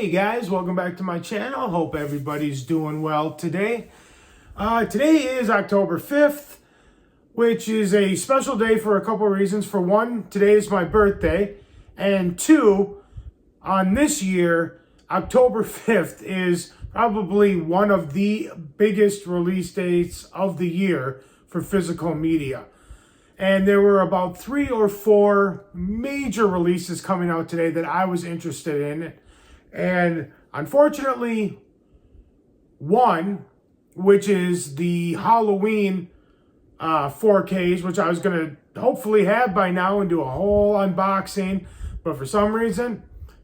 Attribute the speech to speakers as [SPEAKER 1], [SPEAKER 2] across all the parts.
[SPEAKER 1] Hey guys, welcome back to my channel. Hope everybody's doing well today. Today is October 5th, which is a special day for a couple of reasons. For one, today is my birthday. And two, on this year, October 5th is probably one of the biggest release dates of the year for physical media. And there were about 3 or 4 major releases coming out today that I was interested in. And unfortunately, one, which is the Halloween 4Ks, which I was going to hopefully have by now and do a whole unboxing. But for some reason,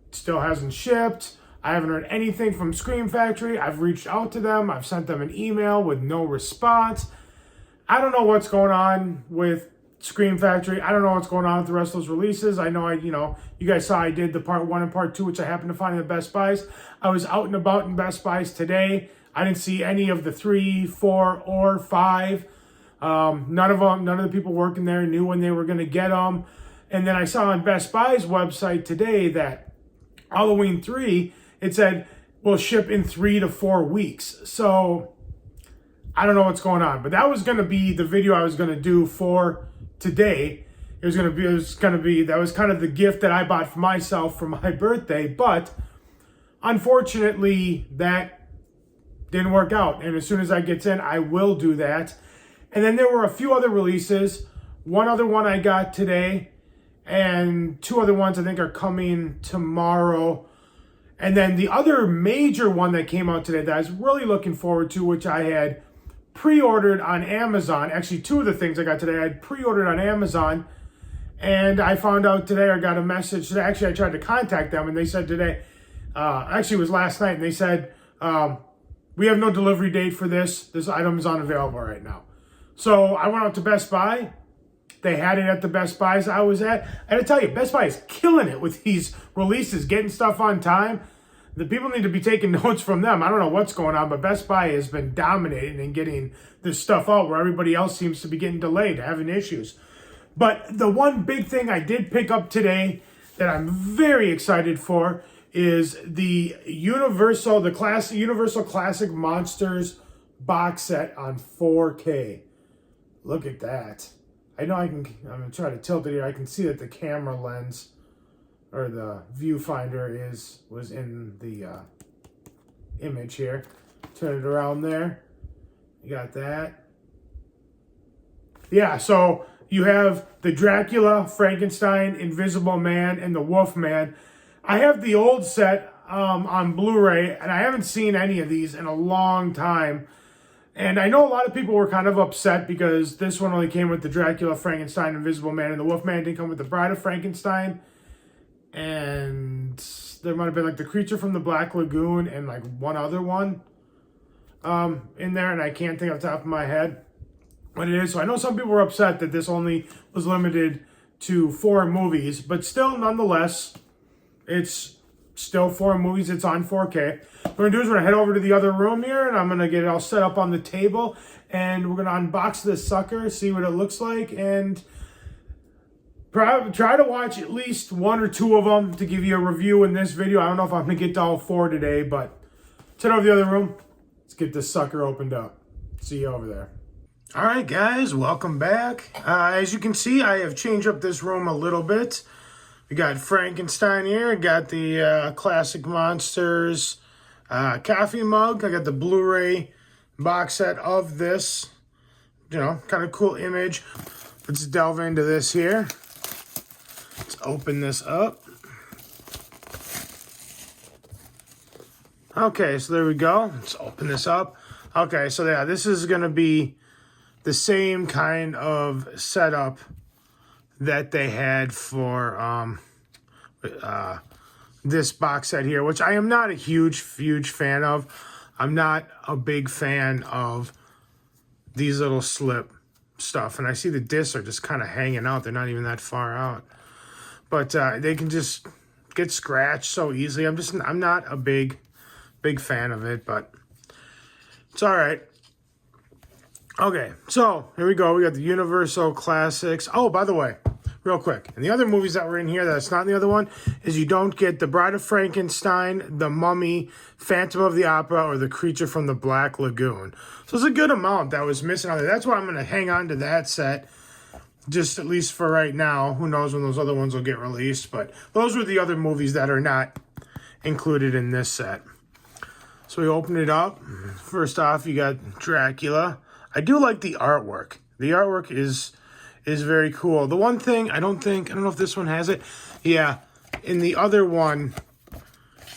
[SPEAKER 1] it still hasn't shipped. I haven't heard anything from Scream Factory. I've reached out to them. I've sent them an email with no response. I don't know what's going on with Scream Factory. I don't know what's going on with the rest of those releases. I know you guys saw I did the part 1 and part 2, which I happened to find in the Best Buys. I was out and about in Best Buys today. I didn't see any of the 3, 4, or 5. None of the people working there knew when they were going to get them. And then I saw on Best Buy's website today that Halloween 3, it said, will ship in 3 to 4 weeks. So I don't know what's going on, but that was going to be the video I was going to do for today. That was kind of the gift that I bought for myself for my birthday, but unfortunately that didn't work out. And as soon as that gets in, I will do that. And then there were a few other releases. One other one I got today, and 2 other ones I think are coming tomorrow. And then the other major one that came out today that I was really looking forward to, which I had pre-ordered on Amazon. Actually, 2 of the things I got today I had pre-ordered on Amazon, and I found out today, I got a message today. Actually, I tried to contact them, and they said today, actually it was last night, and they said, we have no delivery date for this. This item is unavailable right now. So I went out to Best Buy. They had it at the Best Buys I was at. I gotta tell you, Best Buy is killing it with these releases, getting stuff on time. The people need to be taking notes from them. I don't know what's going on, but Best Buy has been dominating and getting this stuff out where everybody else seems to be getting delayed, having issues. But the one big thing I did pick up today that I'm very excited for is the Universal Classic Monsters box set on 4K. Look at that. I know I'm going to try to tilt it here. I can see that the camera lens or the viewfinder was in the image here. Turn it around there. You got that. Yeah, so you have the Dracula, Frankenstein, Invisible Man, and the Wolfman. I have the old set on Blu-ray, and I haven't seen any of these in a long time. And I know a lot of people were kind of upset because this one only came with the Dracula, Frankenstein, Invisible Man, and the Wolfman didn't come with the Bride of Frankenstein. And there might have been like the Creature from the Black Lagoon and like one other one in there, and I can't think off the top of my head what it is. So I know some people were upset that this only was limited to 4 movies, but still, nonetheless, it's still 4 movies. It's on 4K. What we're going to do is we're going to head over to the other room here, and I'm going to get it all set up on the table, and we're going to unbox this sucker, see what it looks like, and try to watch at least 1 or 2 of them to give you a review in this video. I don't know if I'm going to get to all 4 today, but let's head over to the other room. Let's get this sucker opened up. See you over there. All right, guys, welcome back. As you can see, I have changed up this room a little bit. We got Frankenstein here. Got the Classic Monsters coffee mug. I got the Blu-ray box set of this. Kind of cool image. Let's delve into this here. Let's open this up. Okay, so there we go. Let's open this up. Okay, so yeah, this is going to be the same kind of setup that they had for this box set here, which I am not a huge fan of. I'm not a big fan of these little slip stuff. And I see the discs are just kind of hanging out. They're not even that far out. But they can just get scratched so easily. I'm not a big fan of it, but it's all right. Okay, so here we go. We got the Universal Classics. Oh, by the way, real quick. And the other movies that were in here that's not in the other one is you don't get The Bride of Frankenstein, The Mummy, Phantom of the Opera, or The Creature from the Black Lagoon. So it's a good amount that was missing on there. That's why I'm going to hang on to that set, just at least for right now. Who knows when those other ones will get released, but those were the other movies that are not included in this set. So we open it up. First off, you got Dracula. I do like the artwork. The artwork is very cool. The one thing, I don't know if this one has it. Yeah, in the other one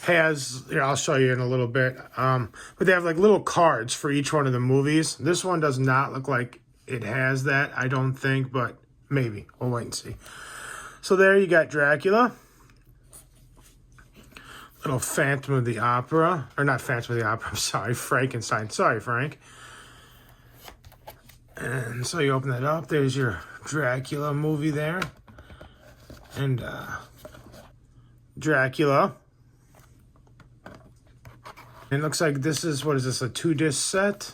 [SPEAKER 1] has, here, I'll show you in a little bit. But they have like little cards for each one of the movies. This one does not look like it has that, I don't think, but maybe. We'll wait and see. So there you got Dracula. Little Phantom of the Opera. Or not Phantom of the Opera, I'm sorry, Frankenstein. Sorry, Frank. And so you open that up. There's your Dracula movie there. And Dracula. It looks like this is, what is this, a 2-disc set?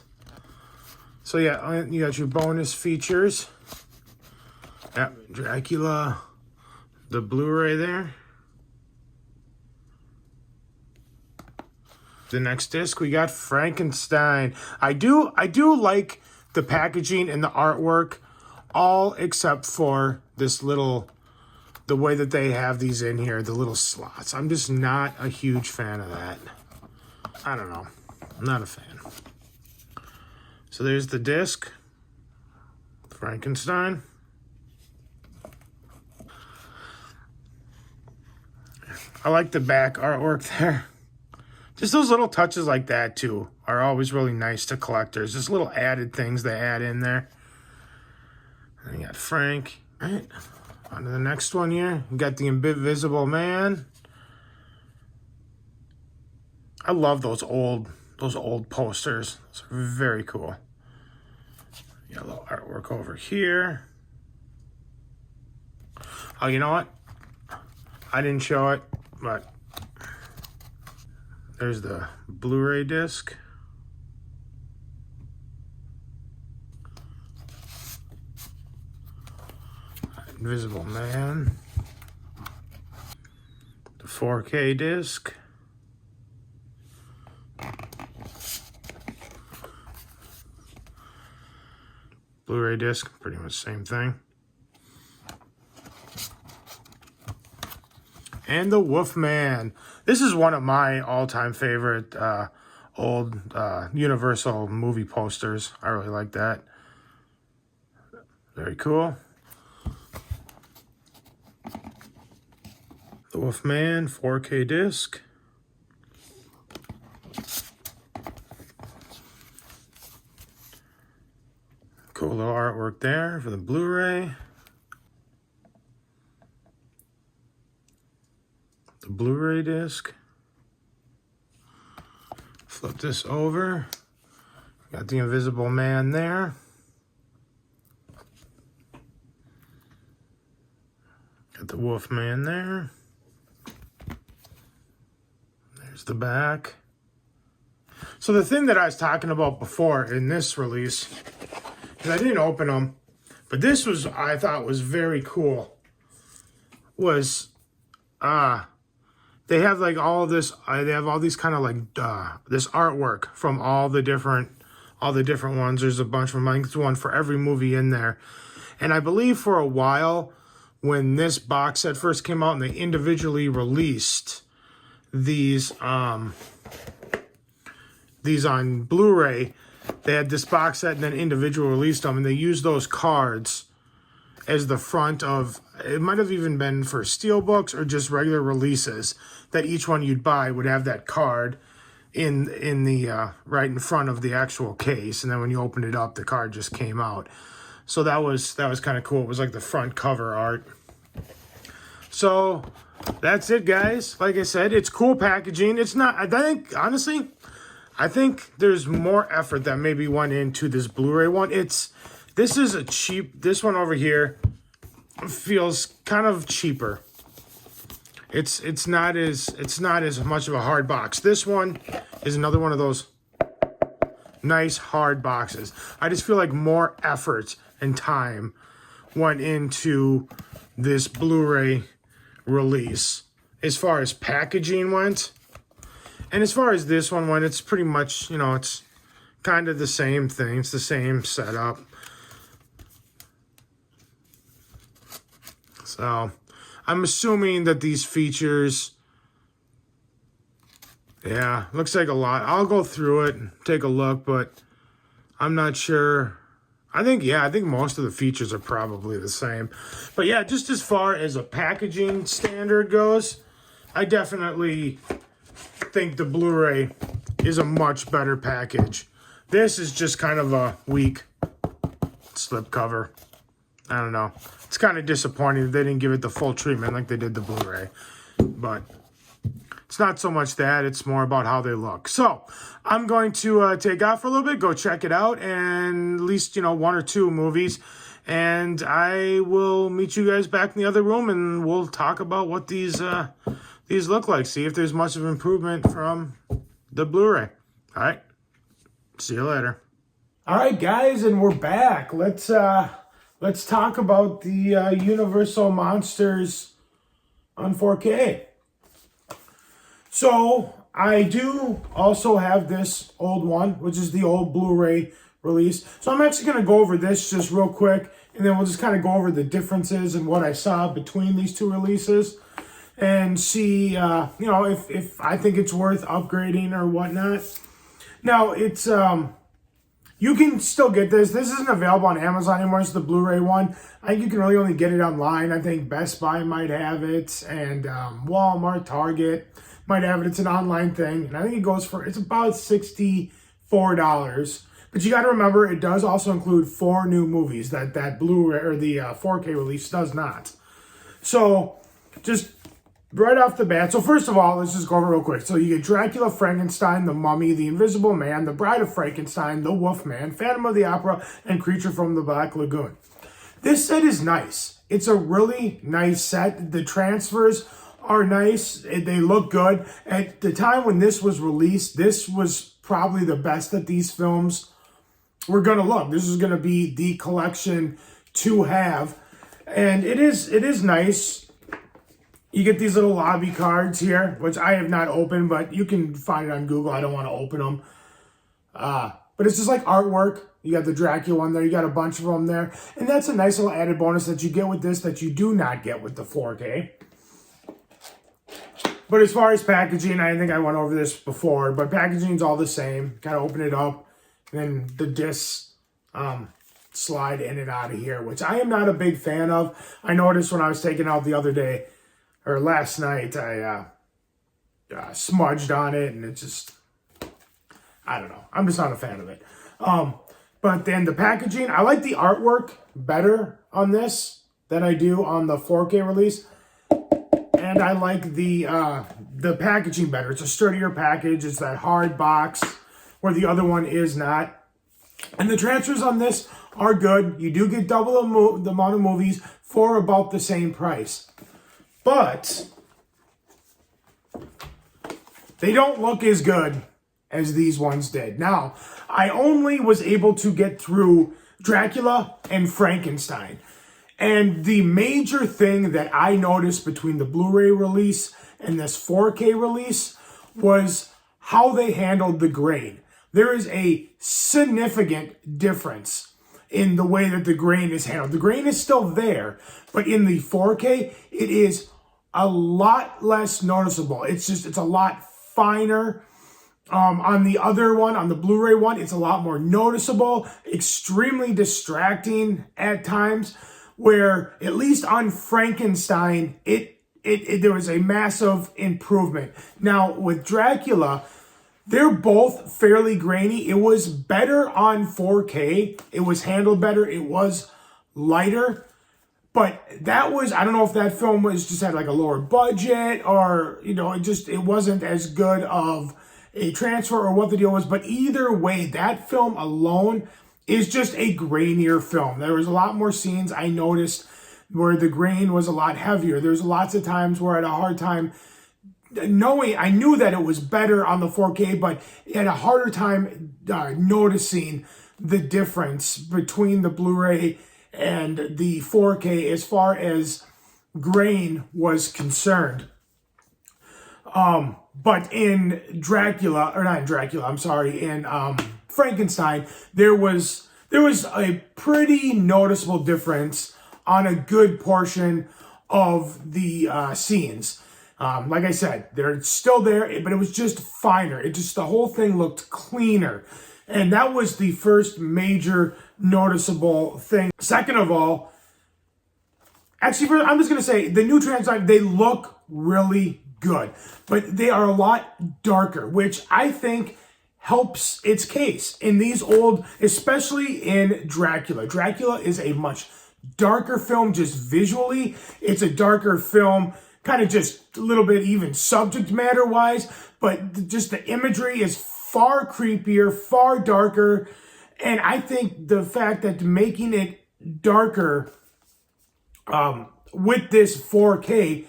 [SPEAKER 1] So yeah, you got your bonus features. Yeah, Dracula, the Blu-ray there. The next disc, we got Frankenstein. I do like the packaging and the artwork, all except for this little, the way that they have these in here, the little slots. I'm just not a huge fan of that. I don't know. I'm not a fan. So there's the disc. Frankenstein. I like the back artwork there. Just those little touches like that, too, are always really nice to collectors. Just little added things they add in there. And you got Frank. All right. On to the next one here. You got the Invisible Man. I love those old posters. Those are very cool. You got a little artwork over here. Oh, you know what? I didn't show it, but there's the Blu-ray disc. Invisible Man. The 4K disc. Blu-ray disc, pretty much same thing. And the Wolfman. This is one of my all-time favorite old Universal movie posters. I really like that. Very cool. The Wolfman 4K disc. Cool little artwork there for the Blu-ray. The Blu-ray disc. Flip this over. Got the Invisible Man there. Got the Wolfman there. There's the back. So the thing that I was talking about before in this release, because I didn't open them, but this was, I thought was very cool, was they have like all this, they have all these kind of like this artwork from all the different ones. There's a bunch of them. I think there's one for every movie in there. And I believe for a while, when this box set first came out and they individually released these on Blu-ray, they had this box set and then individual released them, and they used those cards as the front of, it might have even been for steelbooks or just regular releases, that each one you'd buy would have that card in the right in front of the actual case, and then when you opened it up, the card just came out. So that was kind of cool. It was like the front cover art. So that's it, guys. Like I said, it's cool packaging. It's not, I think, honestly, I think there's more effort that maybe went into this Blu-ray one. This is a cheap, this one over here feels kind of cheaper. It's not as much of a hard box. This one is another one of those nice hard boxes. I just feel like more effort and time went into this Blu-ray release as far as packaging went. And as far as this one went, it's pretty much, you know, it's kind of the same thing. It's the same setup. So I'm assuming that these features, yeah, looks like a lot. I'll go through it and take a look, but I'm not sure. I think most of the features are probably the same. But yeah, just as far as a packaging standard goes, I definitely think the Blu-ray is a much better package. This is just kind of a weak slipcover. I don't know. It's kind of disappointing that they didn't give it the full treatment like they did the Blu-ray. But it's not so much that, it's more about how they look. So I'm going to take off for a little bit, go check it out, and at least, you know, 1 or 2 movies. And I will meet you guys back in the other room, and we'll talk about what these look like. See if there's much of improvement from the Blu-ray. All right. See you later. All right, guys, and we're back. Let's talk about the Universal Monsters on 4K. So I do also have this old one, which is the old Blu-ray release. So I'm actually going to go over this just real quick, and then we'll just kind of go over the differences and what I saw between these 2 releases and see, you know, if I think it's worth upgrading or whatnot. Now, it's, you can still get this. This isn't available on Amazon anymore. It's the Blu-ray one. I think you can really only get it online. I think Best Buy might have it, and Walmart, Target might have it. It's an online thing, and I think it goes for, it's about $64. But you got to remember, it does also include 4 new movies that Blu-ray or the 4K release does not. So just right off the bat, so first of all, let's just go over real quick. So you get Dracula, Frankenstein, The Mummy, The Invisible Man, The Bride of Frankenstein, The Wolfman, Phantom of the Opera, and Creature from the Black Lagoon. This set is nice. It's a really nice set. The transfers are nice. They look good. At the time when this was released, this was probably the best that these films were going to look. This is going to be the collection to have. And it is nice. You get these little lobby cards here, which I have not opened, but you can find it on Google. I don't want to open them. But it's just like artwork. You got the Dracula one there. You got a bunch of them there. And that's a nice little added bonus that you get with this that you do not get with the 4K. But as far as packaging, I think I went over this before, but packaging's all the same. Kind of open it up, and then the discs slide in and out of here, which I am not a big fan of. I noticed when I was taking out the other day, or last night, I smudged on it, and it just, I don't know. I'm just not a fan of it. But then the packaging, I like the artwork better on this than I do on the 4K release. And I like the packaging better. It's a sturdier package. It's that hard box where the other one is not. And the transfers on this are good. You do get double the amount of movies for about the same price. But they don't look as good as these ones did. Now, I only was able to get through Dracula and Frankenstein. And the major thing that I noticed between the Blu-ray release and this 4K release was how they handled the grain. There is a significant difference in the way that the grain is handled. The grain is still there, but in the 4K, it is a lot less noticeable. It's a lot finer. On the other one, on the Blu-ray one, it's a lot more noticeable, extremely distracting at times. Where at least on Frankenstein, there was a massive improvement. Now with Dracula, they're both fairly grainy. It was better on 4K. It was handled better. It was lighter. But that was, I don't know if that film was just had like a lower budget or, you know, it wasn't as good of a transfer or what the deal was. But either way, that film alone is just a grainier film. There was a lot more scenes I noticed where the grain was a lot heavier. There's lots of times where I had a hard time knowing, I knew that it was better on the 4K, but I had a harder time noticing the difference between the Blu-ray and the 4K as far as grain was concerned. But in Dracula, or not in Dracula, I'm sorry, in Frankenstein, there was a pretty noticeable difference on a good portion of the scenes. Like I said, they're still there, but it was just finer. The whole thing looked cleaner. And that was the first major noticeable thing. Second of all, actually, I'm just going to say, the new Frankenstein, they look really good, but they are a lot darker, which I think helps its case in these old, especially in Dracula. Dracula is a much darker film just visually. It's a darker film, kind of just a little bit even subject matter wise, but just the imagery is far creepier, far darker. And I think the fact that making it darker with this 4K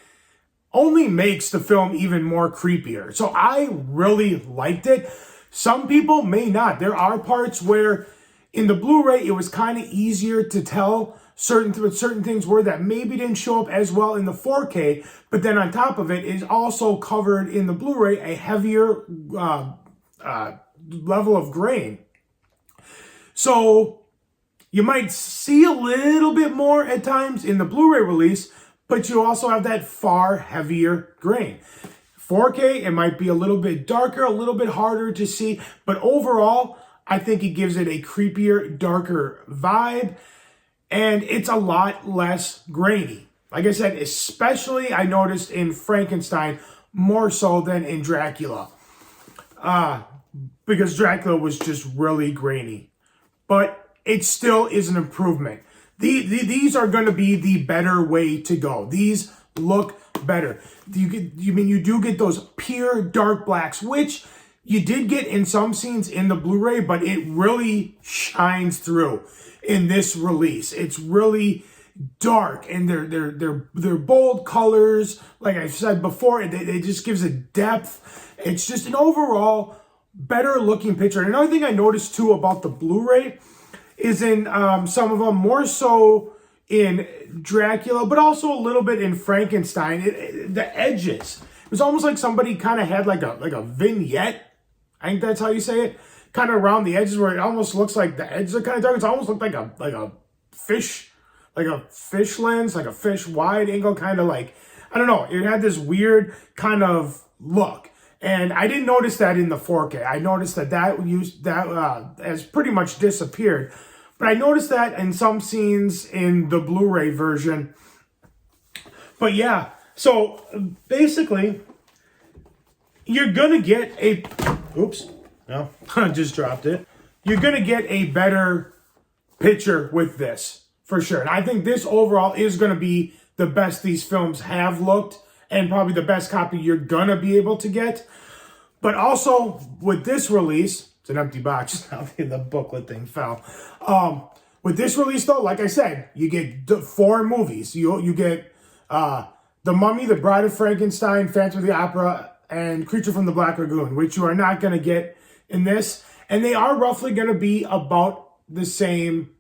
[SPEAKER 1] only makes the film even more creepier. So I really liked it. Some people may not. There are parts where in the Blu-ray it was kind of easier to tell certain things were that maybe didn't show up as well in the 4K, but then on top of it is also covered in the Blu-ray a heavier level of grain. So you might see a little bit more at times in the Blu-ray release, but you also have that far heavier grain. 4K, it might be a little bit darker, a little bit harder to see, but overall, I think it gives it a creepier, darker vibe, and it's a lot less grainy. Like I said, especially I noticed in Frankenstein more so than in Dracula, because Dracula was just really grainy. But it still is an improvement. These are going to be the better way to go. These look better. You do get those pure dark blacks, which you did get in some scenes in the Blu-ray, but it really shines through in this release. It's really dark, and they're bold colors. Like I said before, it just gives a depth. It's just an overall better looking picture. And another thing I noticed too about the Blu-ray is in some of them, more so in Dracula, but also a little bit in Frankenstein, the edges. It was almost like somebody kind of had like a vignette. I think that's how you say it. Kind of around the edges where it almost looks like the edges are kind of dark. It almost looked like a fish lens, like a fish wide angle, kind of like, I don't know. It had this weird kind of look. And I didn't notice that in the 4K. I noticed that has pretty much disappeared. But I noticed that in some scenes in the Blu-ray version. But yeah, so basically, you're going to get a... Oops. No, I just dropped it. You're going to get a better picture with this, for sure. And I think this overall is going to be the best these films have looked, and probably the best copy you're going to be able to get. But also, with this release, it's an empty box. The booklet thing fell. With this release, though, like I said, you get 4 movies. You get The Mummy, The Bride of Frankenstein, Phantom of the Opera, and Creature from the Black Lagoon, which you are not going to get in this. And they are roughly going to be about the same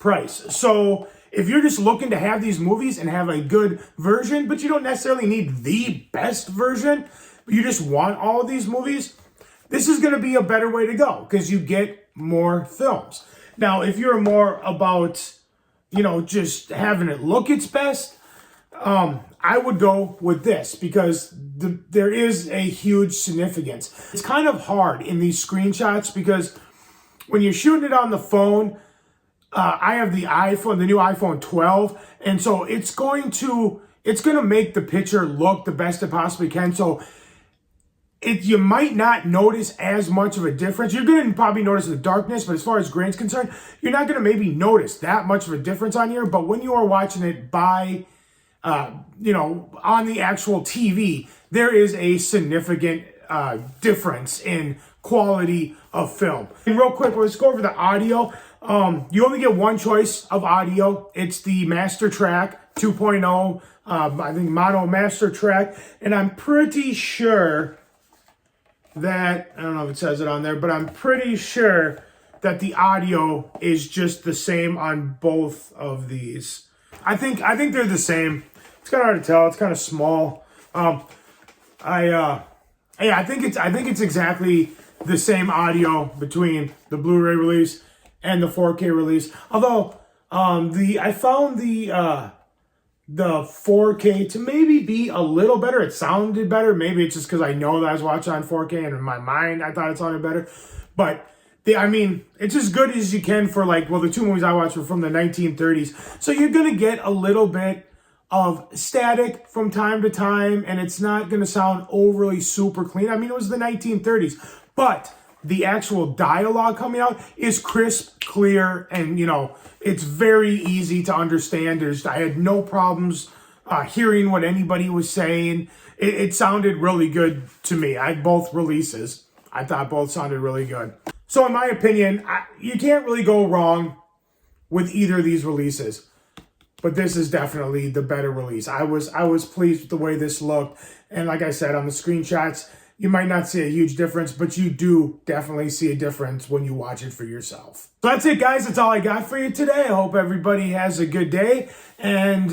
[SPEAKER 1] price. So if you're just looking to have these movies and have a good version, but you don't necessarily need the best version, but you just want all of these movies, this is going to be a better way to go because you get more films. Now, if you're more about, just having it look its best, I would go with this because there is a huge significance. It's kind of hard in these screenshots because when you're shooting it on the phone, I have the iPhone, the new iPhone 12, and so it's going to make the picture look the best it possibly can. So you might not notice as much of a difference. You're going to probably notice the darkness, but as far as grain's concerned, you're not going to maybe notice that much of a difference on here. But when you are watching it by, on the actual TV, there is a significant difference in quality of film. And real quick, let's go over the audio. You only get one choice of audio. It's the Master Track 2.0, I think Mono Master Track. And I'm pretty sure that, I don't know if it says it on there, but I'm pretty sure that the audio is just the same on both of these. I think they're the same. It's kind of hard to tell. It's kind of small. I think it's exactly the same audio between the Blu-ray release and the 4K release. Although I found the 4K to maybe be a little better. It sounded better. Maybe it's just because I know that I was watching on 4K and in my mind I thought it sounded better. But it's as good as you can for the two movies I watched were from the 1930s. So you're going to get a little bit of static from time to time, and it's not going to sound overly super clean. I mean, it was the 1930s, but the actual dialogue coming out is crisp, clear, and, it's very easy to understand. I had no problems hearing what anybody was saying. It sounded really good to me. Both releases, I thought both sounded really good. So in my opinion, you can't really go wrong with either of these releases. But this is definitely the better release. I was pleased with the way this looked. And like I said, on the screenshots, you might not see a huge difference, but you do definitely see a difference when you watch it for yourself. So that's it, guys. That's all I got for you today. I hope everybody has a good day. And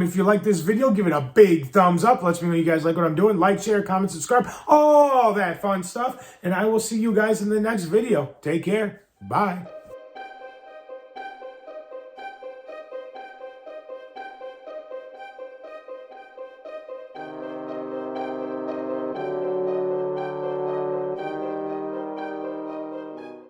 [SPEAKER 1] if you like this video, give it a big thumbs up. Let me know you guys like what I'm doing. Like, share, comment, subscribe, all that fun stuff. And I will see you guys in the next video. Take care. Bye.